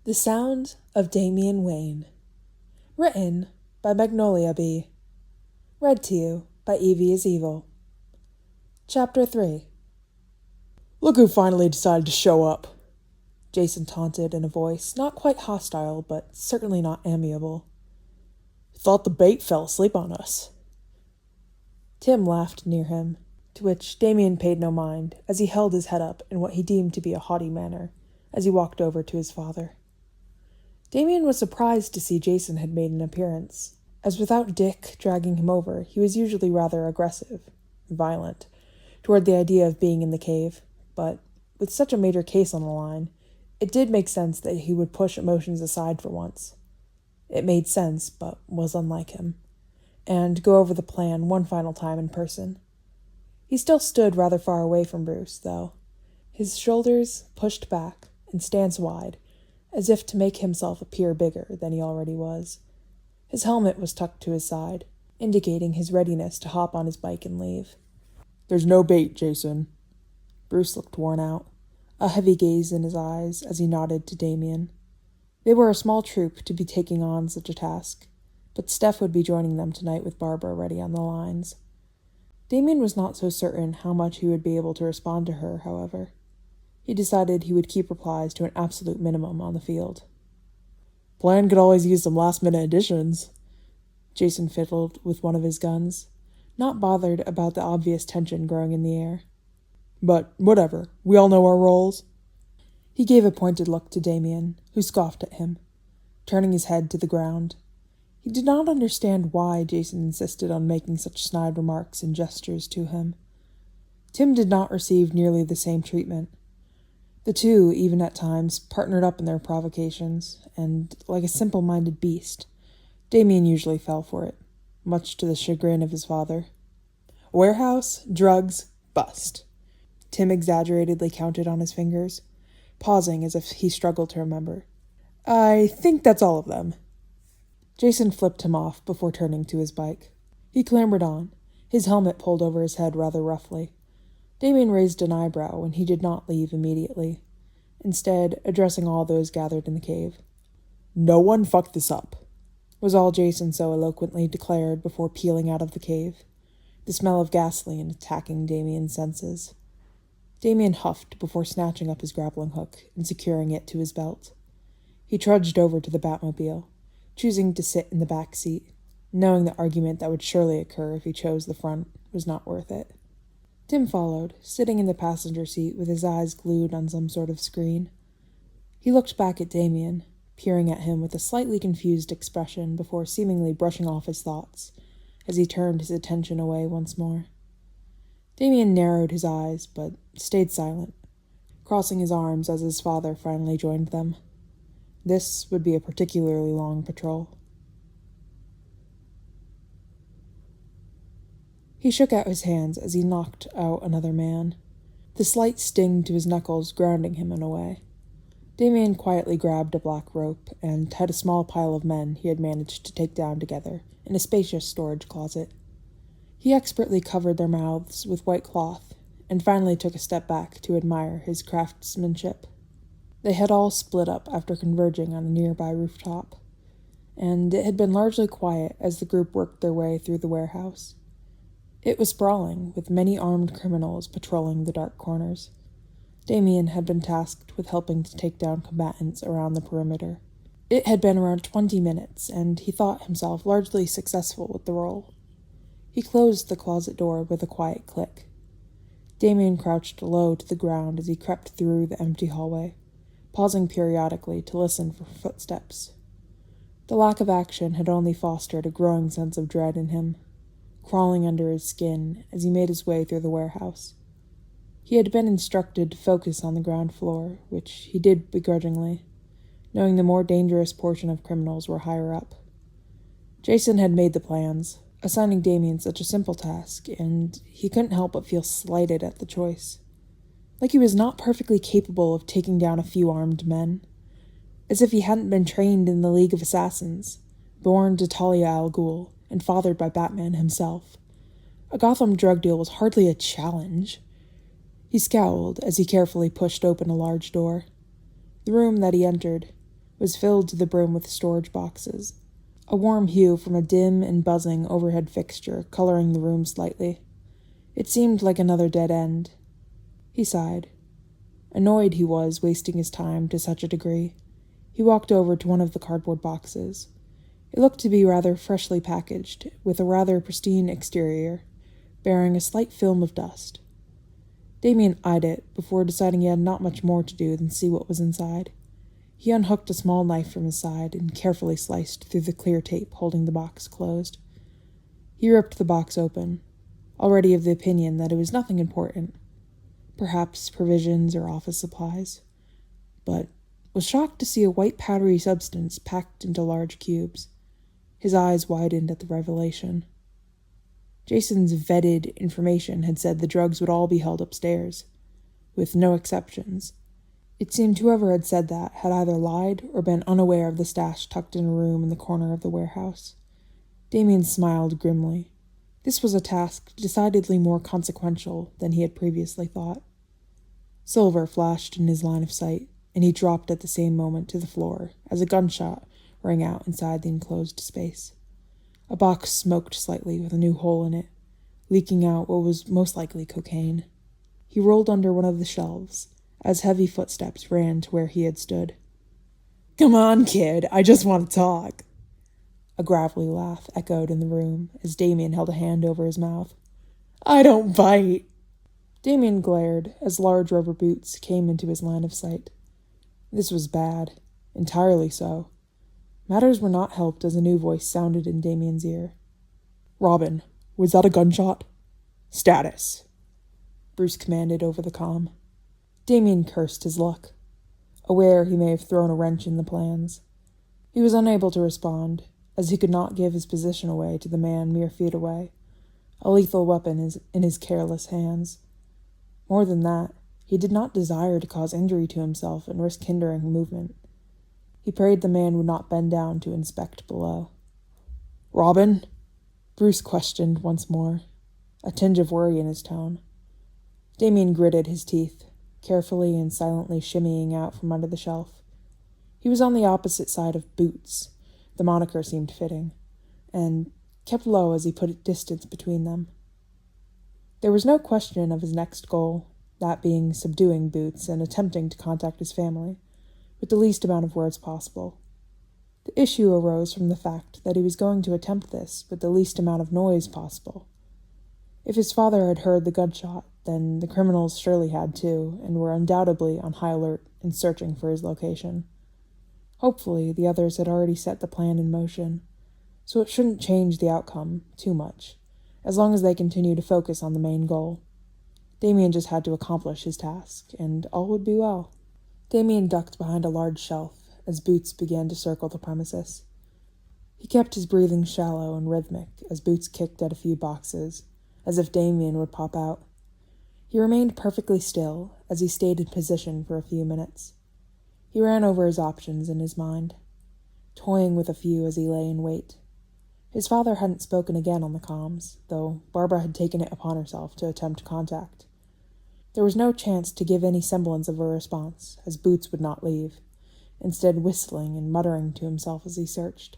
The Sound of Damian Wayne. Written by Magnoliabee. Read to you by Evie is Evil. Chapter 3. Look who finally decided to show up, Jason taunted in a voice not quite hostile, but certainly not amiable. Thought the bait fell asleep on us. Tim laughed near him, to which Damian paid no mind, as he held his head up in what he deemed to be a haughty manner, as he walked over to his father. Damian was surprised to see Jason had made an appearance, as without Dick dragging him over, he was usually rather aggressive, violent, toward the idea of being in the cave, but with such a major case on the line, it did make sense that he would push emotions aside for once. It made sense, but was unlike him, and go over the plan one final time in person. He still stood rather far away from Bruce, though, his shoulders pushed back and stance wide, as if to make himself appear bigger than he already was. His helmet was tucked to his side, indicating his readiness to hop on his bike and leave. There's no bait, Jason. Bruce looked worn out, a heavy gaze in his eyes as he nodded to Damian. They were a small troop to be taking on such a task, but Steph would be joining them tonight with Barbara ready on the lines. Damian was not so certain how much he would be able to respond to her, however. He decided he would keep replies to an absolute minimum on the field. Plan could always use some last-minute additions. Jason fiddled with one of his guns, not bothered about the obvious tension growing in the air. But whatever, we all know our roles. He gave a pointed look to Damian, who scoffed at him, turning his head to the ground. He did not understand why Jason insisted on making such snide remarks and gestures to him. Tim did not receive nearly the same treatment. The two, even at times, partnered up in their provocations, and, like a simple-minded beast, Damian usually fell for it, much to the chagrin of his father. Warehouse, drugs, bust. Tim exaggeratedly counted on his fingers, pausing as if he struggled to remember. I think that's all of them. Jason flipped him off before turning to his bike. He clambered on, his helmet pulled over his head rather roughly. Damian raised an eyebrow when he did not leave immediately, instead addressing all those gathered in the cave. No one fucked this up, was all Jason so eloquently declared before peeling out of the cave, the smell of gasoline attacking Damian's senses. Damian huffed before snatching up his grappling hook and securing it to his belt. He trudged over to the Batmobile, choosing to sit in the back seat, knowing the argument that would surely occur if he chose the front was not worth it. Tim followed, sitting in the passenger seat with his eyes glued on some sort of screen. He looked back at Damian, peering at him with a slightly confused expression before seemingly brushing off his thoughts as he turned his attention away once more. Damian narrowed his eyes, but stayed silent, crossing his arms as his father finally joined them. This would be a particularly long patrol. He shook out his hands as he knocked out another man, the slight sting to his knuckles grounding him in a way. Damian quietly grabbed a black rope and tied a small pile of men he had managed to take down together in a spacious storage closet. He expertly covered their mouths with white cloth and finally took a step back to admire his craftsmanship. They had all split up after converging on a nearby rooftop, and it had been largely quiet as the group worked their way through the warehouse. It was sprawling, with many armed criminals patrolling the dark corners. Damian had been tasked with helping to take down combatants around the perimeter. It had been around 20 minutes, and he thought himself largely successful with the role. He closed the closet door with a quiet click. Damian crouched low to the ground as he crept through the empty hallway, pausing periodically to listen for footsteps. The lack of action had only fostered a growing sense of dread in him, crawling under his skin as he made his way through the warehouse. He had been instructed to focus on the ground floor, which he did begrudgingly, knowing the more dangerous portion of criminals were higher up. Jason had made the plans, assigning Damian such a simple task, and he couldn't help but feel slighted at the choice. Like he was not perfectly capable of taking down a few armed men. As if he hadn't been trained in the League of Assassins, born to Talia al Ghul, and fathered by Batman himself. A Gotham drug deal was hardly a challenge. He scowled as he carefully pushed open a large door. The room that he entered, was filled to the brim with storage boxes, a warm hue from a dim and buzzing overhead fixture coloring the room slightly. It seemed like another dead end. He sighed. Annoyed he was wasting his time to such a degree. He walked over to one of the cardboard boxes. It looked to be rather freshly packaged, with a rather pristine exterior, bearing a slight film of dust. Damian eyed it before deciding he had not much more to do than see what was inside. He unhooked a small knife from his side and carefully sliced through the clear tape holding the box closed. He ripped the box open, already of the opinion that it was nothing important, perhaps provisions or office supplies, but was shocked to see a white powdery substance packed into large cubes. His eyes widened at the revelation. Jason's vetted information had said the drugs would all be held upstairs, with no exceptions. It seemed whoever had said that had either lied or been unaware of the stash tucked in a room in the corner of the warehouse. Damian smiled grimly. This was a task decidedly more consequential than he had previously thought. Silver flashed in his line of sight, and he dropped at the same moment to the floor as a gunshot rang out inside the enclosed space. A box smoked slightly with a new hole in it, leaking out what was most likely cocaine. He rolled under one of the shelves as heavy footsteps ran to where he had stood. "Come on, kid, I just want to talk." A gravelly laugh echoed in the room as Damian held a hand over his mouth. "I don't bite." Damian glared as large rubber boots came into his line of sight. This was bad, entirely so. Matters were not helped as a new voice sounded in Damian's ear. "Robin, was that a gunshot? Status," Bruce commanded over the comm. Damian cursed his luck, aware he may have thrown a wrench in the plans. He was unable to respond, as he could not give his position away to the man mere feet away. A lethal weapon is in his careless hands. More than that, he did not desire to cause injury to himself and risk hindering movement. He prayed the man would not bend down to inspect below. "Robin?" Bruce questioned once more, a tinge of worry in his tone. Damian gritted his teeth, carefully and silently shimmying out from under the shelf. He was on the opposite side of Boots, the moniker seemed fitting, and kept low as he put distance between them. There was no question of his next goal, that being subduing Boots and attempting to contact his family, with the least amount of words possible. The issue arose from the fact that he was going to attempt this with the least amount of noise possible. If his father had heard the gunshot, then the criminals surely had too, and were undoubtedly on high alert and searching for his location. Hopefully, the others had already set the plan in motion, so it shouldn't change the outcome too much, as long as they continue to focus on the main goal. Damian just had to accomplish his task, and all would be well. Damian ducked behind a large shelf as Boots began to circle the premises. He kept his breathing shallow and rhythmic as Boots kicked at a few boxes, as if Damian would pop out. He remained perfectly still as he stayed in position for a few minutes. He ran over his options in his mind, toying with a few as he lay in wait. His father hadn't spoken again on the comms, though Barbara had taken it upon herself to attempt contact. There was no chance to give any semblance of a response, as Boots would not leave, instead whistling and muttering to himself as he searched.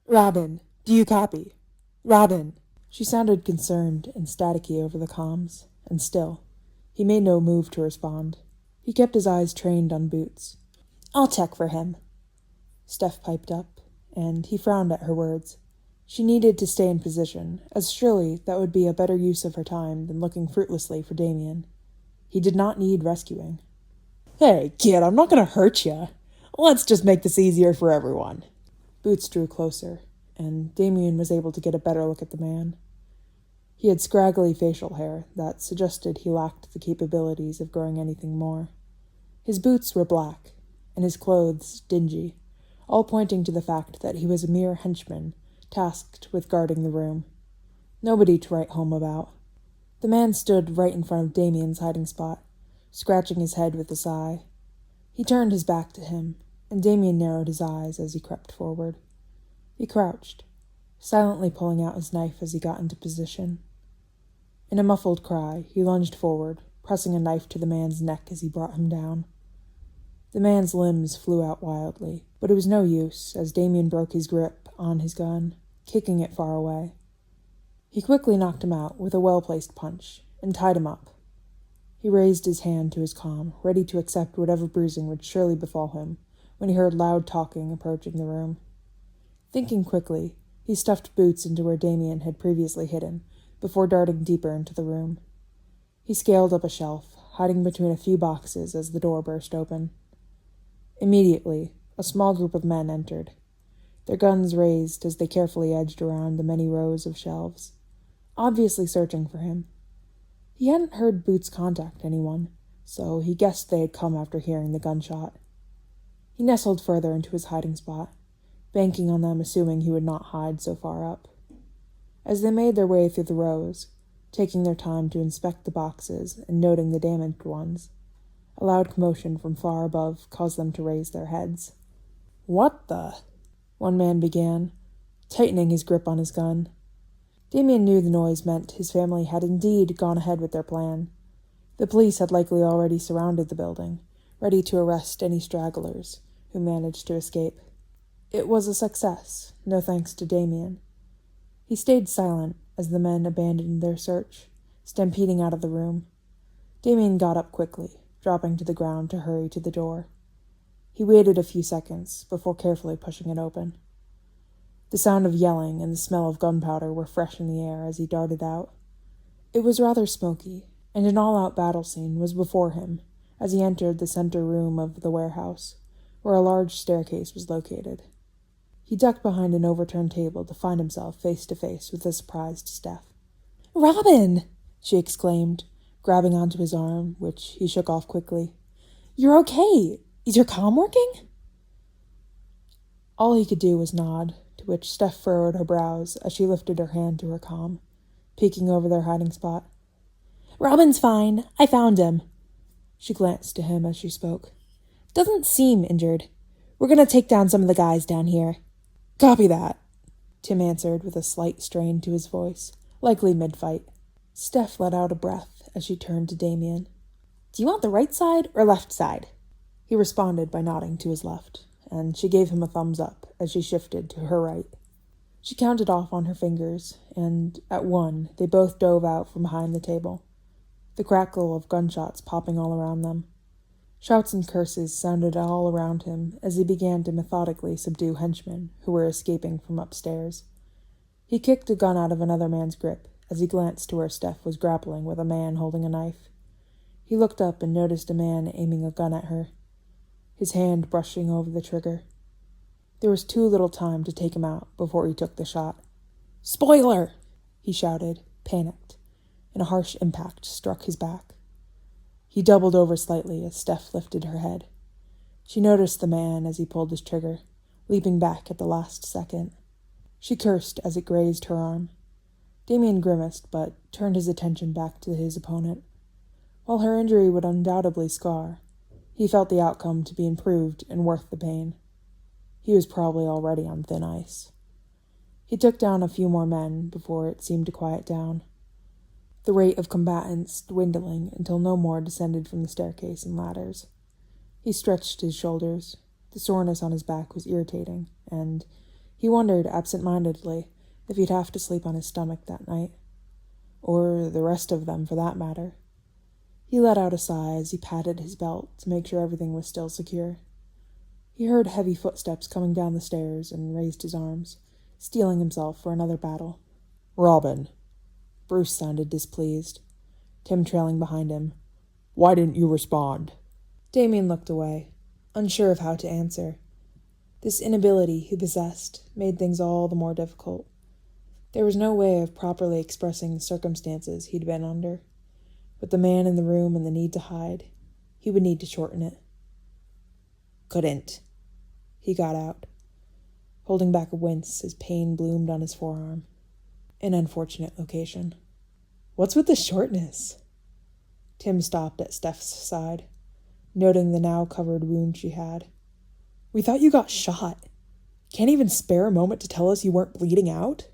"Robin, do you copy? Robin?" She sounded concerned and staticky over the comms, and still, he made no move to respond. He kept his eyes trained on Boots. "I'll check for him," Steph piped up, and he frowned at her words. She needed to stay in position, as surely that would be a better use of her time than looking fruitlessly for Damian. He did not need rescuing. "Hey, kid, I'm not gonna hurt you. Let's just make this easier for everyone." Boots drew closer, and Damian was able to get a better look at the man. He had scraggly facial hair that suggested he lacked the capabilities of growing anything more. His boots were black, and his clothes dingy, all pointing to the fact that he was a mere henchman tasked with guarding the room. Nobody to write home about. The man stood right in front of Damian's hiding spot, scratching his head with a sigh. He turned his back to him, and Damian narrowed his eyes as he crept forward. He crouched, silently pulling out his knife as he got into position. In a muffled cry, he lunged forward, pressing a knife to the man's neck as he brought him down. The man's limbs flew out wildly, but it was no use as Damian broke his grip on his gun, kicking it far away. He quickly knocked him out with a well-placed punch and tied him up. He raised his hand to his calm, ready to accept whatever bruising would surely befall him, when he heard loud talking approaching the room. Thinking quickly, he stuffed Boots into where Damian had previously hidden, before darting deeper into the room. He scaled up a shelf, hiding between a few boxes as the door burst open. Immediately, a small group of men entered, their guns raised as they carefully edged around the many rows of shelves, obviously searching for him. He hadn't heard Boots contact anyone, so he guessed they had come after hearing the gunshot. He nestled further into his hiding spot, banking on them assuming he would not hide so far up. As they made their way through the rows, taking their time to inspect the boxes and noting the damaged ones, a loud commotion from far above caused them to raise their heads. "What the?" one man began, tightening his grip on his gun. Damian knew the noise meant his family had indeed gone ahead with their plan. The police had likely already surrounded the building, ready to arrest any stragglers who managed to escape. It was a success, no thanks to Damian. He stayed silent as the men abandoned their search, stampeding out of the room. Damian got up quickly, dropping to the ground to hurry to the door. He waited a few seconds before carefully pushing it open. The sound of yelling and the smell of gunpowder were fresh in the air as he darted out. It was rather smoky, and an all-out battle scene was before him as he entered the center room of the warehouse, where a large staircase was located. He ducked behind an overturned table to find himself face to face with the surprised Steph. "Robin!" she exclaimed, grabbing onto his arm, which he shook off quickly. "You're okay. Is your comm working?" All he could do was nod, to which Steph furrowed her brows as she lifted her hand to her comm, peeking over their hiding spot. "Robin's fine. I found him." She glanced to him as she spoke. "Doesn't seem injured. We're gonna take down some of the guys down here." "Copy that," Tim answered with a slight strain to his voice, likely mid-fight. Steph let out a breath as she turned to Damian. "Do you want the right side or left side?" He responded by nodding to his left, and she gave him a thumbs up as she shifted to her right. She counted off on her fingers, and at one, they both dove out from behind the table, the crackle of gunshots popping all around them. Shouts and curses sounded all around him as he began to methodically subdue henchmen who were escaping from upstairs. He kicked a gun out of another man's grip as he glanced to where Steph was grappling with a man holding a knife. He looked up and noticed a man aiming a gun at her, his hand brushing over the trigger. There was too little time to take him out before he took the shot. "Spoiler!" he shouted, panicked, and a harsh impact struck his back. He doubled over slightly as Steph lifted her head. She noticed the man as he pulled his trigger, leaping back at the last second. She cursed as it grazed her arm. Damian grimaced, but turned his attention back to his opponent. While her injury would undoubtedly scar, he felt the outcome to be improved and worth the pain. He was probably already on thin ice. He took down a few more men before it seemed to quiet down, the rate of combatants dwindling until no more descended from the staircase and ladders. He stretched his shoulders. The soreness on his back was irritating, and he wondered absent-mindedly if he'd have to sleep on his stomach that night, or the rest of them for that matter. He let out a sigh as he patted his belt to make sure everything was still secure. He heard heavy footsteps coming down the stairs and raised his arms, steeling himself for another battle. "Robin." Bruce sounded displeased, Tim trailing behind him. "Why didn't you respond?" Damian looked away, unsure of how to answer. This inability he possessed made things all the more difficult. There was no way of properly expressing the circumstances he'd been under. With the man in the room and the need to hide, he would need to shorten it. "Couldn't," he got out, holding back a wince as pain bloomed on his forearm. An unfortunate location. "What's with the shortness?" Tim stopped at Steph's side, noting the now covered wound she had. "We thought you got shot. Can't even spare a moment to tell us you weren't bleeding out?"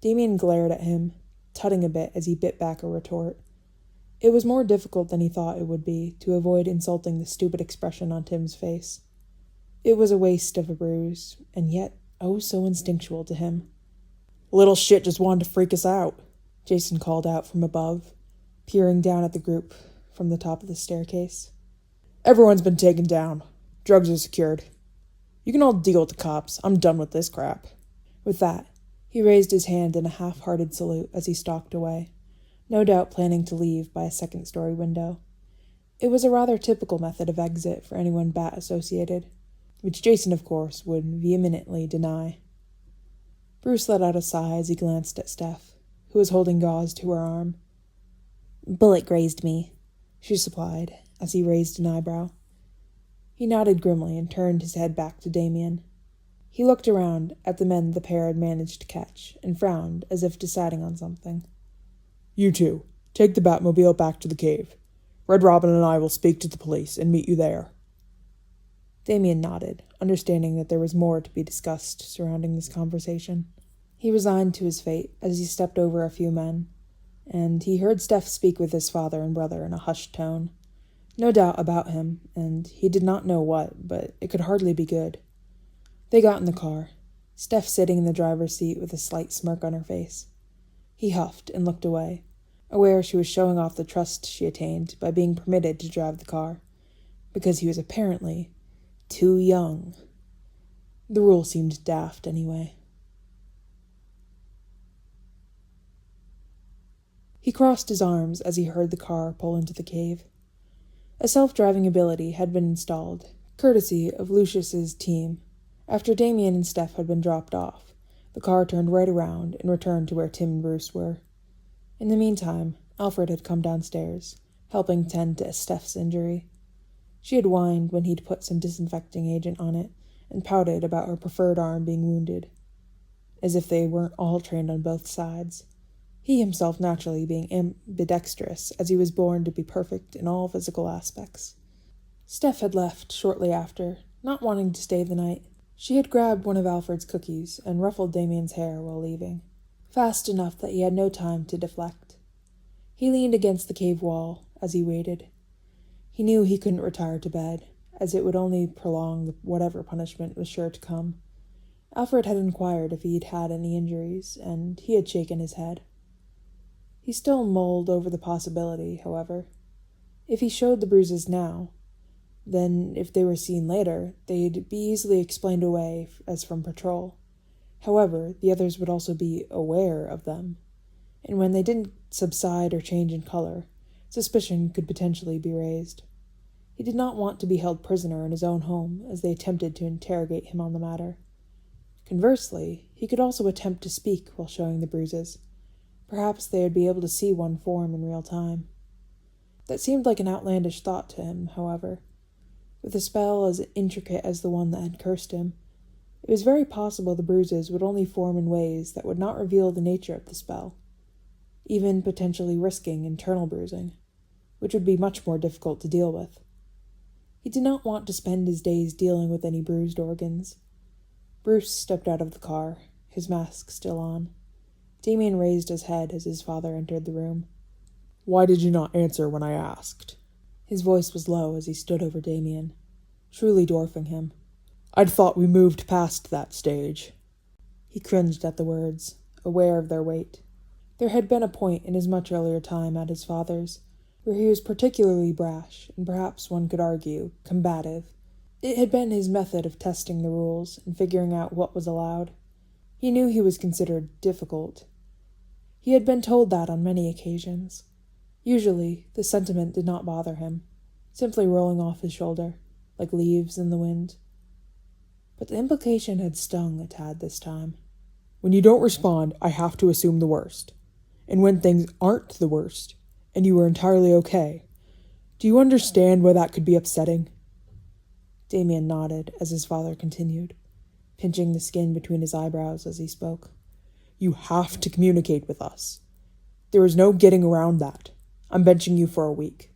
Damian glared at him, tutting a bit as he bit back a retort. It was more difficult than he thought it would be to avoid insulting the stupid expression on Tim's face. It was a waste of a bruise, and yet oh so instinctual to him. Little shit just wanted to freak us out, Jason called out from above, peering down at the group from the top of the staircase. Everyone's been taken down. Drugs are secured. You can all deal with the cops. I'm done with this crap. With that, he raised his hand in a half-hearted salute as he stalked away, no doubt planning to leave by a second-story window. It was a rather typical method of exit for anyone Bat-associated, which Jason, of course, would vehemently deny. Bruce let out a sigh as he glanced at Steph, who was holding gauze to her arm. "Bullet grazed me," she supplied, as he raised an eyebrow. He nodded grimly and turned his head back to Damian. He looked around at the men the pair had managed to catch and frowned as if deciding on something. You two, take the Batmobile back to the cave. Red Robin and I will speak to the police and meet you there. Damian nodded, understanding that there was more to be discussed surrounding this conversation. He resigned to his fate as he stepped over a few men, and he heard Steph speak with his father and brother in a hushed tone. No doubt about him, and he did not know what, but it could hardly be good. They got in the car, Steph sitting in the driver's seat with a slight smirk on her face. He huffed and looked away, aware she was showing off the trust she attained by being permitted to drive the car, because he was apparently too young. The rule seemed daft anyway. He crossed his arms as he heard the car pull into the cave. A self-driving ability had been installed, courtesy of Lucius's team. After Damian and Steph had been dropped off, the car turned right around and returned to where Tim and Bruce were. In the meantime, Alfred had come downstairs, helping tend to Steph's injury. She had whined when he'd put some disinfecting agent on it, and pouted about her preferred arm being wounded, as if they weren't all trained on both sides. He himself naturally being ambidextrous, as he was born to be perfect in all physical aspects. Steph had left shortly after, not wanting to stay the night. She had grabbed one of Alfred's cookies and ruffled Damian's hair while leaving, fast enough that he had no time to deflect. He leaned against the cave wall as he waited. He knew he couldn't retire to bed, as it would only prolong whatever punishment was sure to come. Alfred had inquired if he'd had any injuries, and he had shaken his head. He still mulled over the possibility, however. If he showed the bruises now, then if they were seen later, they'd be easily explained away as from patrol. However, the others would also be aware of them, and when they didn't subside or change in color, suspicion could potentially be raised. He did not want to be held prisoner in his own home as they attempted to interrogate him on the matter. Conversely, he could also attempt to speak while showing the bruises. Perhaps they would be able to see one form in real time. That seemed like an outlandish thought to him, however. With a spell as intricate as the one that had cursed him, it was very possible the bruises would only form in ways that would not reveal the nature of the spell, even potentially risking internal bruising, which would be much more difficult to deal with. He did not want to spend his days dealing with any bruised organs. Bruce stepped out of the car, his mask still on. Damian raised his head as his father entered the room. Why did you not answer when I asked? His voice was low as he stood over Damian, truly dwarfing him. I'd thought we moved past that stage. He cringed at the words, aware of their weight. There had been a point in his much earlier time at his father's, where he was particularly brash, and perhaps one could argue, combative. It had been his method of testing the rules and figuring out what was allowed. He knew he was considered difficult. He had been told that on many occasions. Usually, the sentiment did not bother him, simply rolling off his shoulder, like leaves in the wind. But the implication had stung a tad this time. When you don't respond, I have to assume the worst. And when things aren't the worst, and you are entirely okay, do you understand why that could be upsetting? Damian nodded as his father continued, pinching the skin between his eyebrows as he spoke. You have to communicate with us. There is no getting around that. I'm benching you for a week.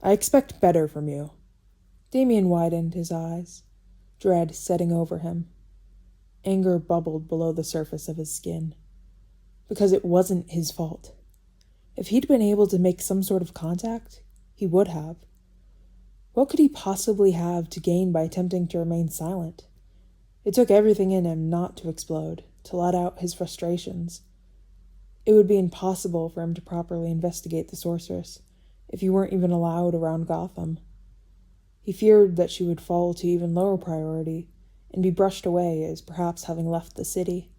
I expect better from you. Damian widened his eyes, dread setting over him. Anger bubbled below the surface of his skin. Because it wasn't his fault. If he'd been able to make some sort of contact, he would have. What could he possibly have to gain by attempting to remain silent? It took everything in him not to explode, to let out his frustrations. It would be impossible for him to properly investigate the sorceress if he weren't even allowed around Gotham. He feared that she would fall to even lower priority and be brushed away as perhaps having left the city.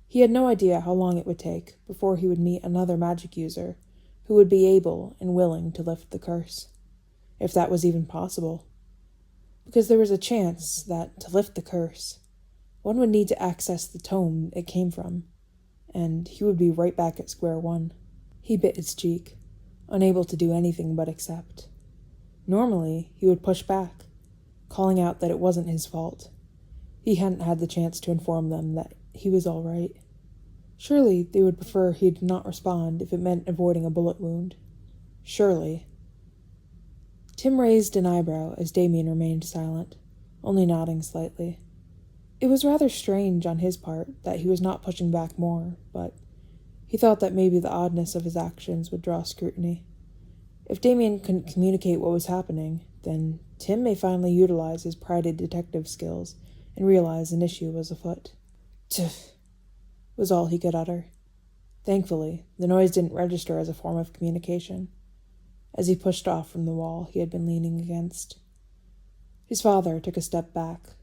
He had no idea how long it would take before he would meet another magic user who would be able and willing to lift the curse, if that was even possible. Because there was a chance that, to lift the curse, one would need to access the tome it came from, and he would be right back at square one. He bit his cheek, unable to do anything but accept. Normally, he would push back, calling out that it wasn't his fault. He hadn't had the chance to inform them that he was all right. Surely they would prefer he did not respond if it meant avoiding a bullet wound. Surely. Tim raised an eyebrow as Damian remained silent, only nodding slightly. It was rather strange on his part that he was not pushing back more, but he thought that maybe the oddness of his actions would draw scrutiny. If Damian couldn't communicate what was happening, then Tim may finally utilize his prided detective skills and realize an issue was afoot. "Tch," was all he could utter. Thankfully, the noise didn't register as a form of communication, as he pushed off from the wall he had been leaning against. His father took a step back,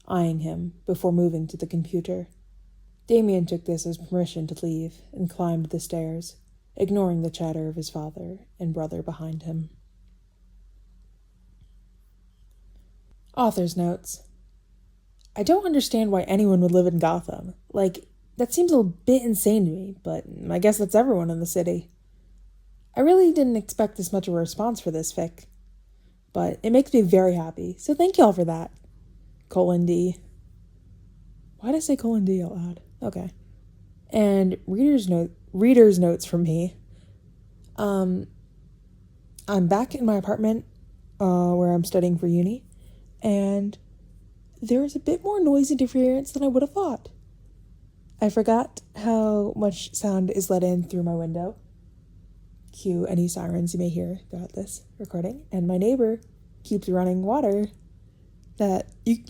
eyeing him before moving to the computer. Damian took this as permission to leave and climbed the stairs, ignoring the chatter of his father and brother behind him. Author's notes. I don't understand why anyone would live in Gotham. That seems a bit insane to me, but I guess that's everyone in the city. I really didn't expect this much of a response for this fic, but it makes me very happy, so thank y'all for that. :D. Why did I say :D out loud? Okay. And reader's notes from me. I'm back in my apartment where I'm studying for uni, and there was a bit more noise interference than I would have thought. I forgot how much sound is let in through my window. Cue any sirens you may hear throughout this recording. And my neighbor keeps running water that you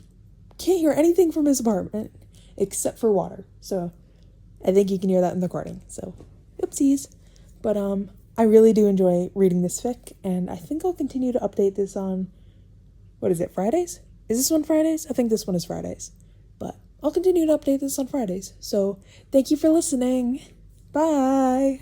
can't hear anything from his apartment except for water. So I think you can hear that in the recording. So oopsies. But I really do enjoy reading this fic, and I think I'll continue to update this on, Fridays? Is this one Fridays? I think this one is Fridays. But I'll continue to update this on Fridays. So thank you for listening. Bye.